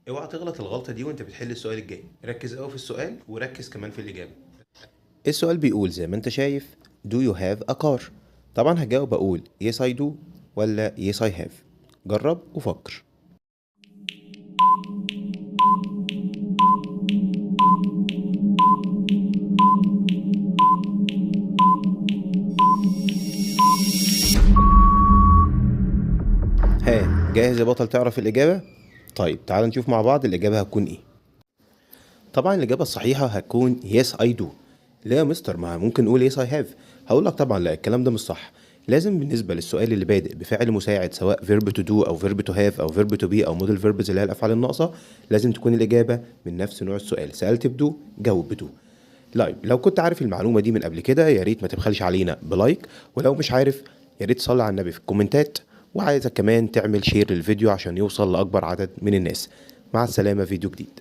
اوعى تغلط الغلطة دي وانت بتحل السؤال الجاي. ركز قوي في السؤال وركز كمان في الإجابة. السؤال بيقول زي ما انت شايف do you have a car؟ طبعا هجاوب اقول yes I do ولا yes I have. جرب وفكر. ها جاهز يا بطل تعرف الإجابة؟ طيب تعال نشوف مع بعض الإجابة هتكون ايه. طبعا الإجابة الصحيحة هتكون yes I do. ليه يا مستر ما ممكن نقول yes I have؟ هقول لك طبعا لا الكلام ده مش صح. لازم بالنسبة للسؤال اللي بادئ بفعل مساعد سواء verb to do أو verb to have أو verb to be أو modal verbs اللي هي الأفعال الناقصة، لازم تكون الإجابة من نفس نوع السؤال. سألت بدو جاوب بدو. طيب لو كنت عارف المعلومة دي من قبل كده يا ريت ما تبخلش علينا بلايك، ولو مش عارف يا ريت تصلي على النبي في الكومنتات، وعايزك كمان تعمل شير للفيديو عشان يوصل لأكبر عدد من الناس. مع السلامة، فيديو جديد.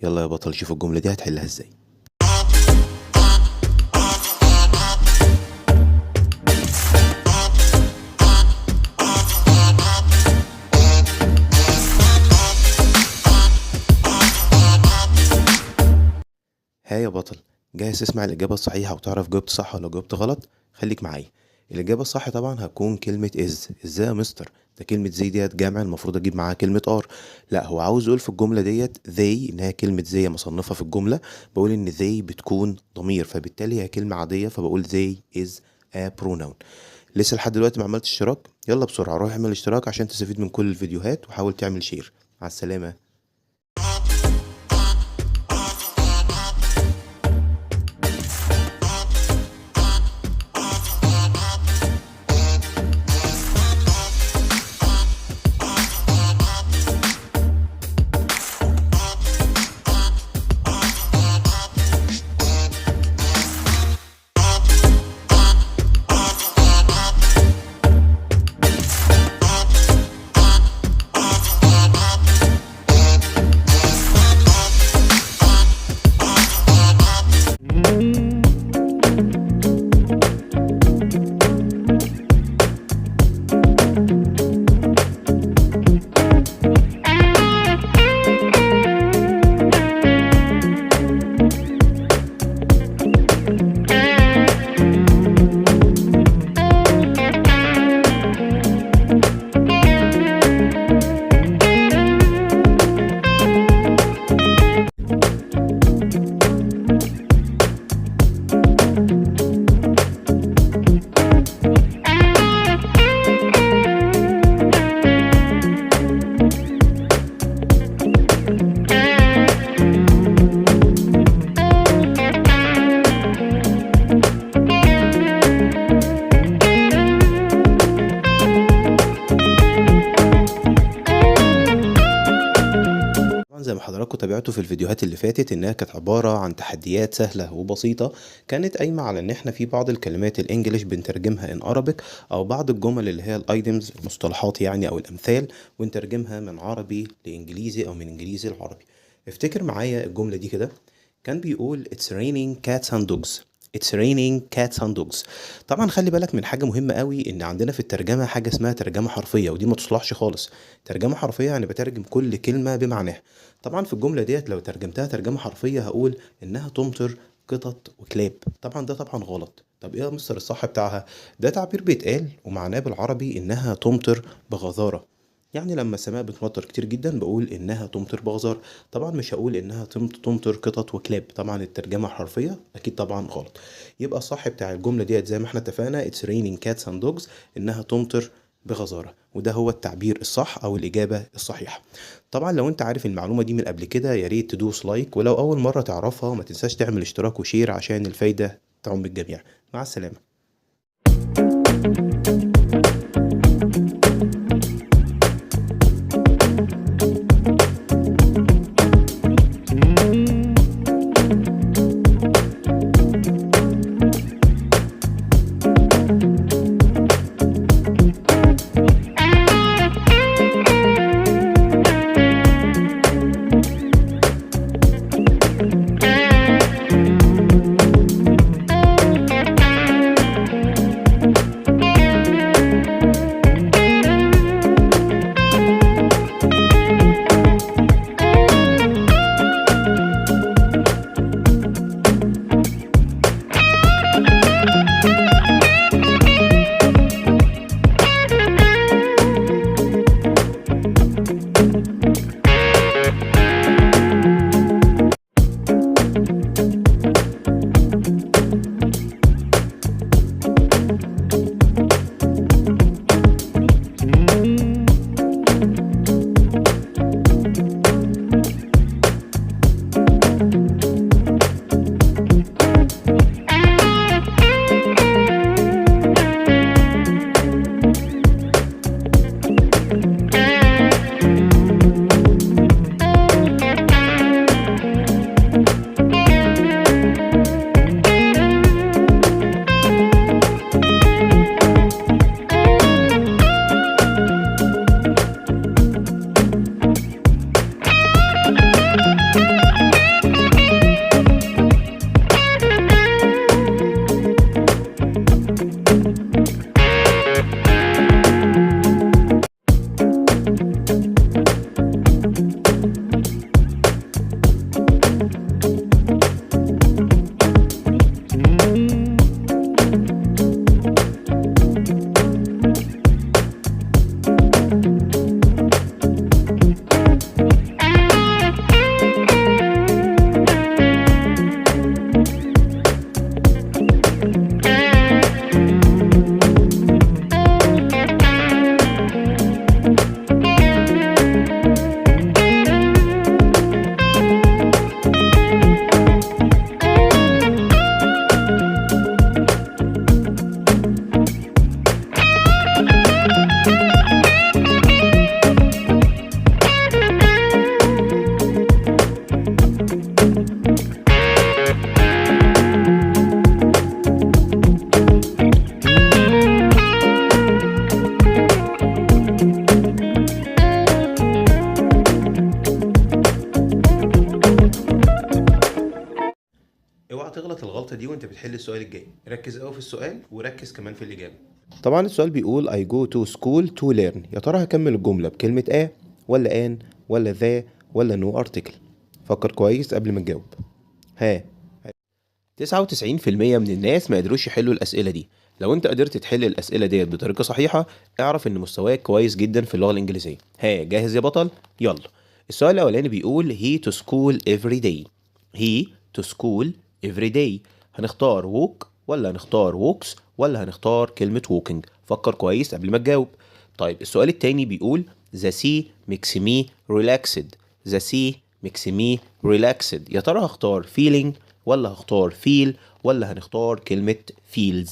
يلا يا بطل شوف الجملة دي هتحلها ازاي. ها يا بطل جاهز تسمع الإجابة الصحيحة وتعرف جاوبت صح ولا جاوبت غلط؟ خليك معايا. الإجابة الصح طبعا هتكون كلمة ازاي يا مستر؟ ده كلمة زي ديت جمع المفروض أجيب معاها كلمة ار. لا هو عاوز يقول في الجملة ديت they إنها كلمة زي مصنفة في الجملة، بقول إن they بتكون ضمير فبالتالي هي كلمة عادية فبقول they is a pronoun. لسه لحد دلوقتي ما عملتش اشتراك؟ يلا بسرعة روح اعمل اشتراك عشان تستفيد من كل الفيديوهات وحاول تعمل شير. مع السلامة. زي ما حضراتكم تابعتوا في الفيديوهات اللي فاتت انها كانت عبارة عن تحديات سهلة وبسيطة، كانت قايمة على ان احنا في بعض الكلمات الانجليش بنترجمها ان ارابيك، او بعض الجمل اللي هي الايدمز المصطلحات يعني او الامثال ونترجمها من عربي لانجليزي او من انجليزي لعربي. افتكر معايا الجملة دي كده، كان بيقول it's raining cats and dogs. It's raining cats and dogs. طبعا خلي بالك من حاجة مهمة قوي، ان عندنا في الترجمة حاجة اسمها ترجمة حرفية ودي ما تصلحش خالص. ترجمة حرفية يعني بترجم كل كلمة بمعناها. طبعا في الجملة ديت لو ترجمتها ترجمة حرفية هقول انها تمطر قطط وكلاب. طبعا ده طبعا غلط. طب ايه يا مستر الصح بتاعها؟ ده تعبير بيتقال ومعناه بالعربي انها تمطر بغزارة. يعني لما السماء بتمطر كتير جدا بقول انها تمطر بغزارة. طبعا مش هقول انها تمطر قطط وكلاب، طبعا الترجمة الحرفية اكيد طبعا غلط. يبقى الصح بتاع الجملة ديت زي ما احنا اتفقنا it's raining cats and dogs، انها تمطر بغزارة، وده هو التعبير الصح او الاجابة الصحيحة. طبعا لو انت عارف المعلومة دي من قبل كده يا ريت تدوس لايك، ولو اول مرة تعرفها ما تنساش تعمل اشتراك وشير عشان الفايدة تعم بالجميع. مع السلامة. اوعى تغلط الغلطة دي وانت بتحل السؤال الجاي. ركز قوي في السؤال وركز كمان في الإجابة. طبعا السؤال بيقول I go to school to learn. يا ترى هكمل الجملة بكلمة ولا ولا ذا ولا نو ارتكل؟ فكر كويس قبل ما تجاوب. ها 99% من الناس ما قدروش يحلوا الأسئلة دي. لو انت قدرت تحل الأسئلة ديت بطريقة صحيحة اعرف ان مستواك كويس جدا في اللغة الإنجليزية. جاهز يا بطل؟ يلا. السؤال الأولاني بيقول he to school every day. he to school every day. هنختار walk ولا هنختار walks ولا هنختار كلمة walking؟ فكر كويس قبل ما تجاوب. طيب السؤال التاني بيقول the sea makes me relaxed. the sea makes me relaxed. يا ترى هختار feeling ولا هختار feel ولا هنختار كلمة feels؟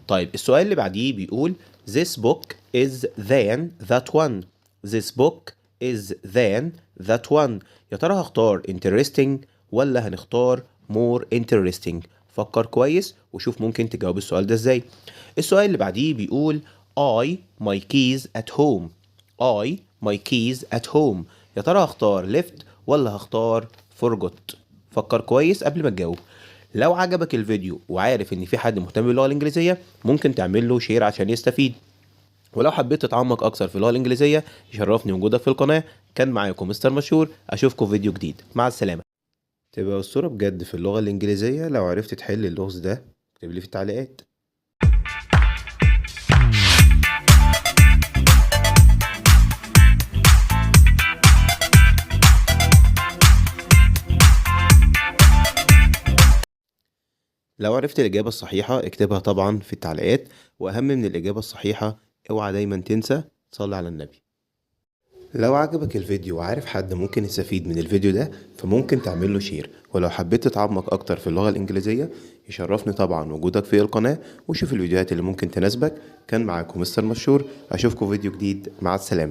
طيب السؤال اللي بعديه بيقول this book is than that one. this book is than that one. يا ترى هختار interesting ولا هنختار more interesting؟ فكر كويس وشوف ممكن تجاوب السؤال ده ازاي. السؤال اللي بعديه بيقول I my keys at home. I my keys at home. يا ترى هختار left ولا هختار forgot؟ فكر كويس قبل ما تجاوب. لو عجبك الفيديو وعارف ان في حد مهتم باللغة الانجليزية ممكن تعمل له شير عشان يستفيد. ولو حبيت تتعمق اكثر في اللغة الانجليزية يشرفني وجودك في القناة. كان معاكم مستر مشهور. اشوفكم في فيديو جديد. مع السلامة. تبقى أسطورة بجد في اللغة الإنجليزية لو عرفت تحل اللغز ده. اكتب لي في التعليقات. لو عرفت الإجابة الصحيحة اكتبها طبعا في التعليقات، وأهم من الإجابة الصحيحة اوعى دايما تنسى تصلي على النبي. لو عجبك الفيديو وعارف حد ممكن يستفيد من الفيديو ده فممكن تعمل له شير، ولو حبيت تتعمق أكتر في اللغة الإنجليزية يشرفني طبعا وجودك في القناة، وشوف الفيديوهات اللي ممكن تناسبك. كان معاكم مستر مشهور، أشوفكم فيديو جديد، مع السلامة.